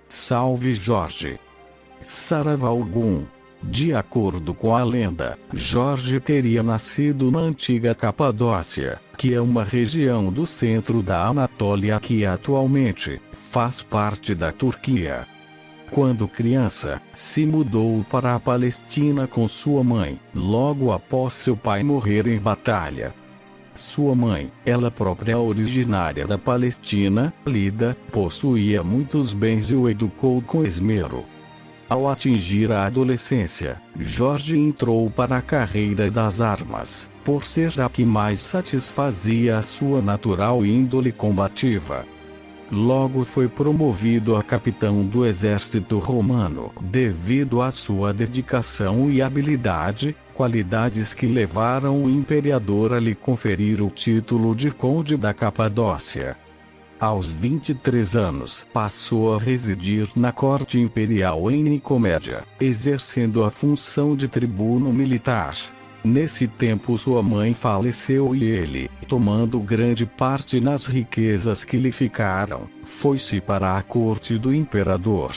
Salve Jorge! Saravalgum. De acordo com a lenda, Jorge teria nascido na antiga Capadócia, que é uma região do centro da Anatólia que atualmente faz parte da Turquia. Quando criança, se mudou para a Palestina com sua mãe, logo após seu pai morrer em batalha. Sua mãe, ela própria originária da Palestina, Lida, possuía muitos bens e o educou com esmero. Ao atingir a adolescência, Jorge entrou para a carreira das armas, por ser a que mais satisfazia a sua natural índole combativa. Logo foi promovido a capitão do exército romano, devido à sua dedicação e habilidade, qualidades que levaram o imperador a lhe conferir o título de Conde da Capadócia. Aos 23 anos, passou a residir na corte imperial em Nicomédia, exercendo a função de tribuno militar. Nesse tempo sua mãe faleceu e ele, tomando grande parte nas riquezas que lhe ficaram, foi-se para a corte do imperador.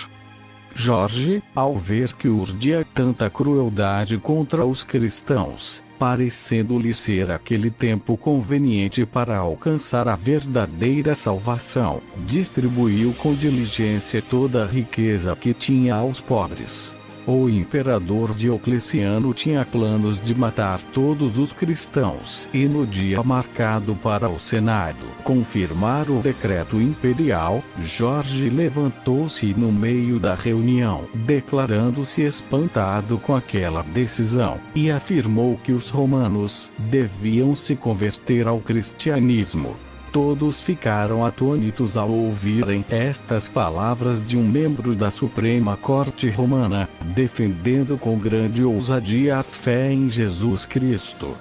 Jorge, ao ver que urdia tanta crueldade contra os cristãos, parecendo-lhe ser aquele tempo conveniente para alcançar a verdadeira salvação, distribuiu com diligência toda a riqueza que tinha aos pobres. O imperador Diocleciano tinha planos de matar todos os cristãos e no dia marcado para o Senado confirmar o decreto imperial, Jorge levantou-se no meio da reunião, declarando-se espantado com aquela decisão, e afirmou que os romanos deviam se converter ao cristianismo. Todos ficaram atônitos ao ouvirem estas palavras de um membro da Suprema Corte Romana, defendendo com grande ousadia a fé em Jesus Cristo.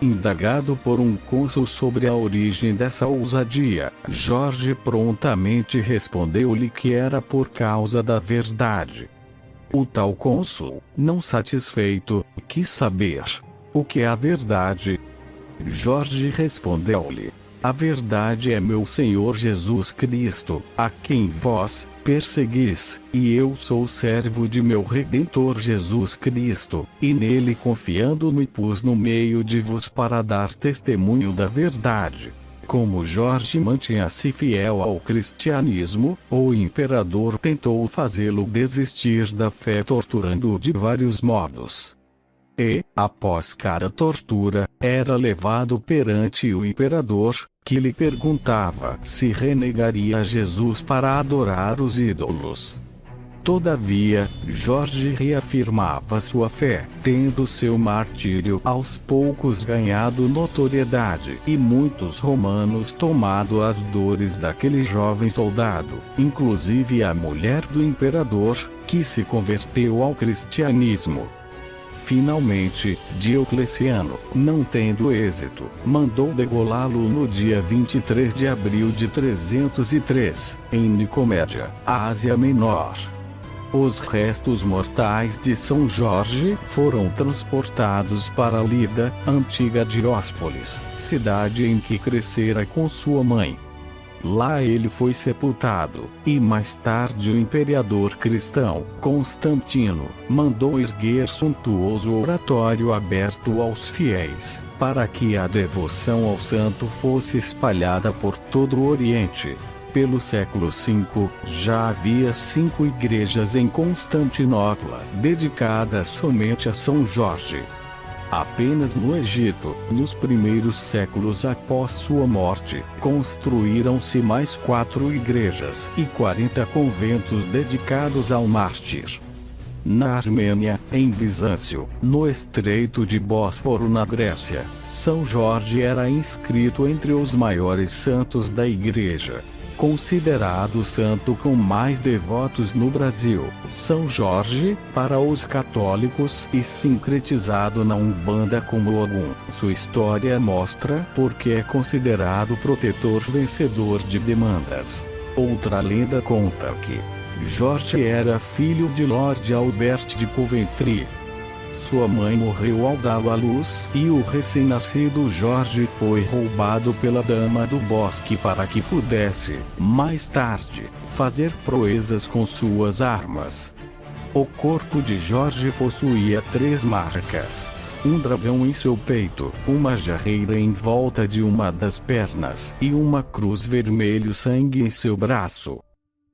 Indagado por um cônsul sobre a origem dessa ousadia, Jorge prontamente respondeu-lhe que era por causa da verdade. O tal cônsul, não satisfeito, quis saber: o que é a verdade? Jorge respondeu-lhe: a verdade é meu Senhor Jesus Cristo, a quem vós perseguis, e eu sou servo de meu Redentor Jesus Cristo, e nele confiando me pus no meio de vos para dar testemunho da verdade. Como Jorge mantinha-se fiel ao cristianismo, o imperador tentou fazê-lo desistir da fé torturando-o de vários modos. E, após cada tortura, era levado perante o imperador, que lhe perguntava se renegaria Jesus para adorar os ídolos. Todavia, Jorge reafirmava sua fé, tendo seu martírio aos poucos ganhado notoriedade e muitos romanos tomado as dores daquele jovem soldado, inclusive a mulher do imperador, que se converteu ao cristianismo. Finalmente, Diocleciano, não tendo êxito, mandou degolá-lo no dia 23 de abril de 303, em Nicomédia, Ásia Menor. Os restos mortais de São Jorge foram transportados para Lida, antiga Dióspolis, cidade em que crescera com sua mãe. Lá ele foi sepultado, e mais tarde o imperador cristão, Constantino, mandou erguer suntuoso oratório aberto aos fiéis, para que a devoção ao santo fosse espalhada por todo o Oriente. Pelo século V, já havia 5 igrejas em Constantinopla, dedicadas somente a São Jorge. Apenas no Egito, nos primeiros séculos após sua morte, construíram-se mais 4 igrejas e 40 conventos dedicados ao mártir. Na Armênia, em Bizâncio, no Estreito de Bósforo na Grécia, São Jorge era inscrito entre os maiores santos da Igreja. Considerado o santo com mais devotos no Brasil, São Jorge, para os católicos, e sincretizado na Umbanda como Ogum. Sua história mostra porque é considerado protetor vencedor de demandas. Outra lenda conta que Jorge era filho de Lord Albert de Coventry. Sua mãe morreu ao dá-lo à luz, e o recém-nascido Jorge foi roubado pela Dama do Bosque para que pudesse, mais tarde, fazer proezas com suas armas. O corpo de Jorge possuía 3 marcas: um dragão em seu peito, uma jarreira em volta de uma das pernas e uma cruz vermelho-sangue em seu braço.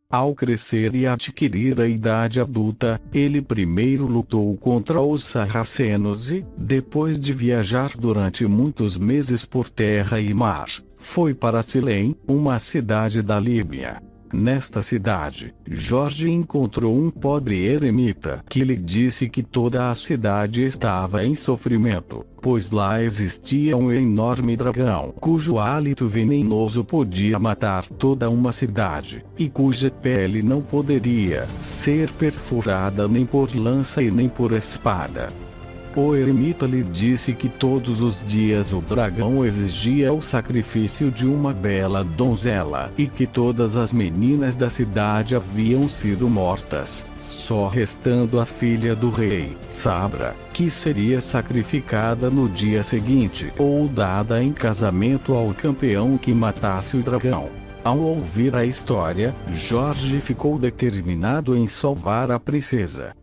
Ao crescer e adquirir a idade adulta, ele primeiro lutou contra os sarracenos e, depois de viajar durante muitos meses por terra e mar, foi para Silém, uma cidade da Líbia. Nesta cidade, Jorge encontrou um pobre eremita que lhe disse que toda a cidade estava em sofrimento, pois lá existia um enorme dragão cujo hálito venenoso podia matar toda uma cidade, e cuja pele não poderia ser perfurada nem por lança e nem por espada. O eremita lhe disse que todos os dias o dragão exigia o sacrifício de uma bela donzela, e que todas as meninas da cidade haviam sido mortas, só restando a filha do rei, Sabra, que seria sacrificada no dia seguinte ou dada em casamento ao campeão que matasse o dragão. Ao ouvir a história, Jorge ficou determinado em salvar a princesa.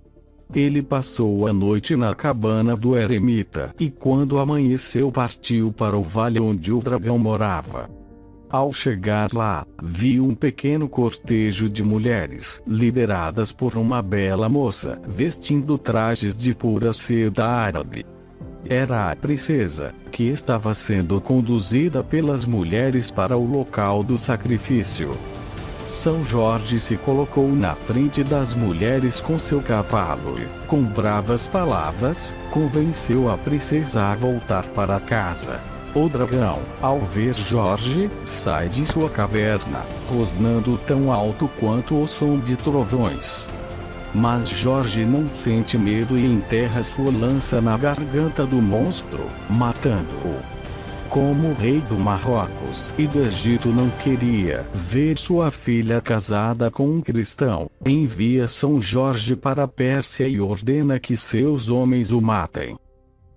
Ele passou a noite na cabana do eremita e, quando amanheceu, partiu para o vale onde o dragão morava. Ao chegar lá, viu um pequeno cortejo de mulheres, lideradas por uma bela moça, vestindo trajes de pura seda árabe. Era a princesa, que estava sendo conduzida pelas mulheres para o local do sacrifício. São Jorge se colocou na frente das mulheres com seu cavalo e, com bravas palavras, convenceu a princesa a voltar para casa. O dragão, ao ver Jorge, sai de sua caverna, rosnando tão alto quanto o som de trovões. Mas Jorge não sente medo e enterra sua lança na garganta do monstro, matando-o. Como o rei do Marrocos e do Egito não queria ver sua filha casada com um cristão, envia São Jorge para a Pérsia e ordena que seus homens o matem.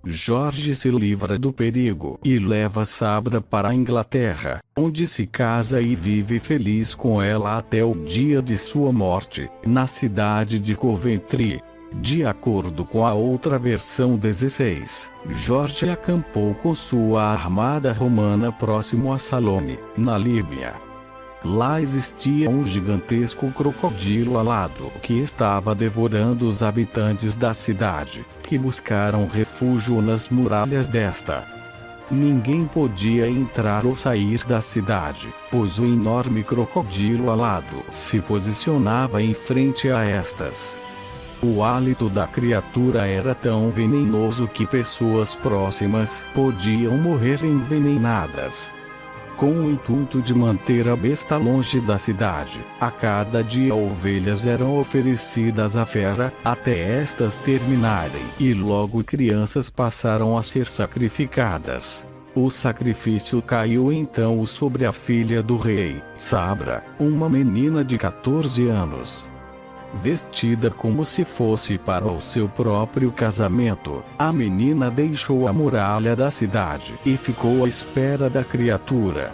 Jorge se livra do perigo e leva Sabra para a Inglaterra, onde se casa e vive feliz com ela até o dia de sua morte, na cidade de Coventry. De acordo com a outra versão 16, Jorge acampou com sua armada romana próximo a Salome, na Líbia. Lá existia um gigantesco crocodilo alado que estava devorando os habitantes da cidade, que buscaram refúgio nas muralhas desta. Ninguém podia entrar ou sair da cidade, pois o enorme crocodilo alado se posicionava em frente a estas. O hálito da criatura era tão venenoso que pessoas próximas podiam morrer envenenadas. Com o intuito de manter a besta longe da cidade, a cada dia ovelhas eram oferecidas à fera, até estas terminarem, e logo crianças passaram a ser sacrificadas. O sacrifício caiu então sobre a filha do rei, Sabra, uma menina de 14 anos. Vestida como se fosse para o seu próprio casamento, a menina deixou a muralha da cidade e ficou à espera da criatura.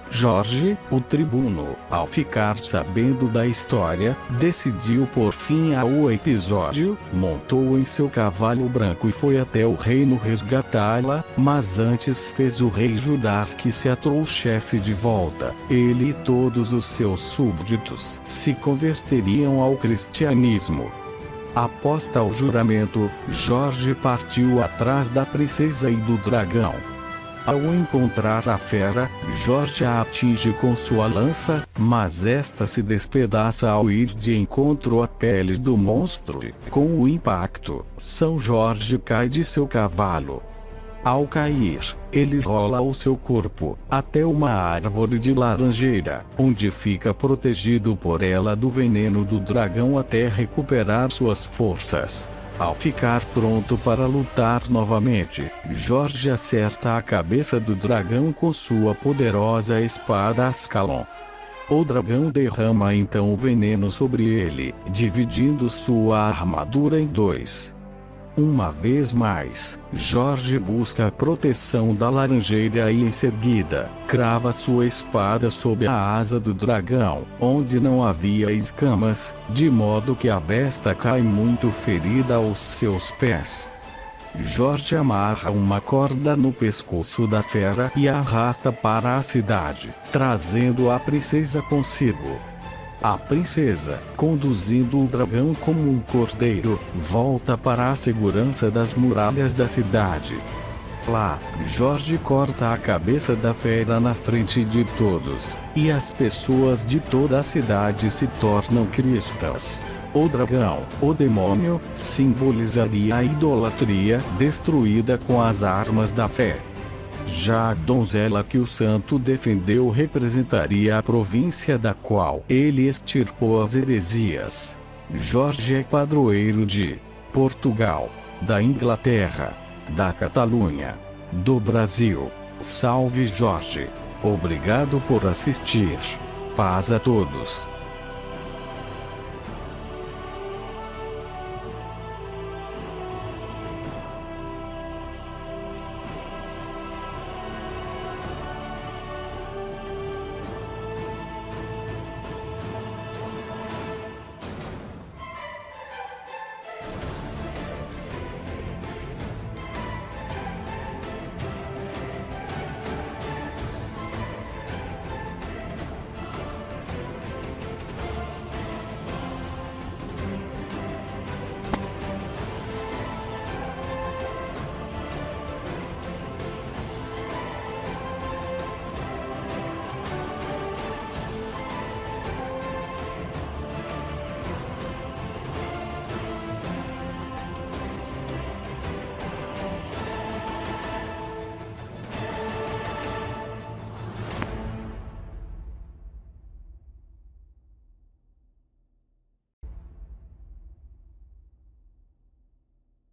Jorge, o tribuno, ao ficar sabendo da história, decidiu pôr fim ao episódio, montou em seu cavalo branco e foi até o reino resgatá-la, mas antes fez o rei jurar que se a trouxesse de volta, ele e todos os seus súbditos se converteriam ao cristianismo. Após tal juramento, Jorge partiu atrás da princesa e do dragão. Ao encontrar a fera, Jorge a atinge com sua lança, mas esta se despedaça ao ir de encontro à pele do monstro e, com o impacto, São Jorge cai de seu cavalo. Ao cair, ele rola o seu corpo até uma árvore de laranjeira, onde fica protegido por ela do veneno do dragão até recuperar suas forças. Ao ficar pronto para lutar novamente, Jorge acerta a cabeça do dragão com sua poderosa espada Ascalon. O dragão derrama então o veneno sobre ele, dividindo sua armadura em 2. Uma vez mais, Jorge busca a proteção da laranjeira e em seguida, crava sua espada sob a asa do dragão, onde não havia escamas, de modo que a besta cai muito ferida aos seus pés. Jorge amarra uma corda no pescoço da fera e a arrasta para a cidade, trazendo a princesa consigo. A princesa, conduzindo o dragão como um cordeiro, volta para a segurança das muralhas da cidade. Lá, Jorge corta a cabeça da fera na frente de todos, e as pessoas de toda a cidade se tornam cristãs. O dragão, o demônio, simbolizaria a idolatria destruída com as armas da fé. Já a donzela que o santo defendeu representaria a província da qual ele extirpou as heresias. Jorge é padroeiro de Portugal, da Inglaterra, da Catalunha, do Brasil. Salve Jorge! Obrigado por assistir. Paz a todos.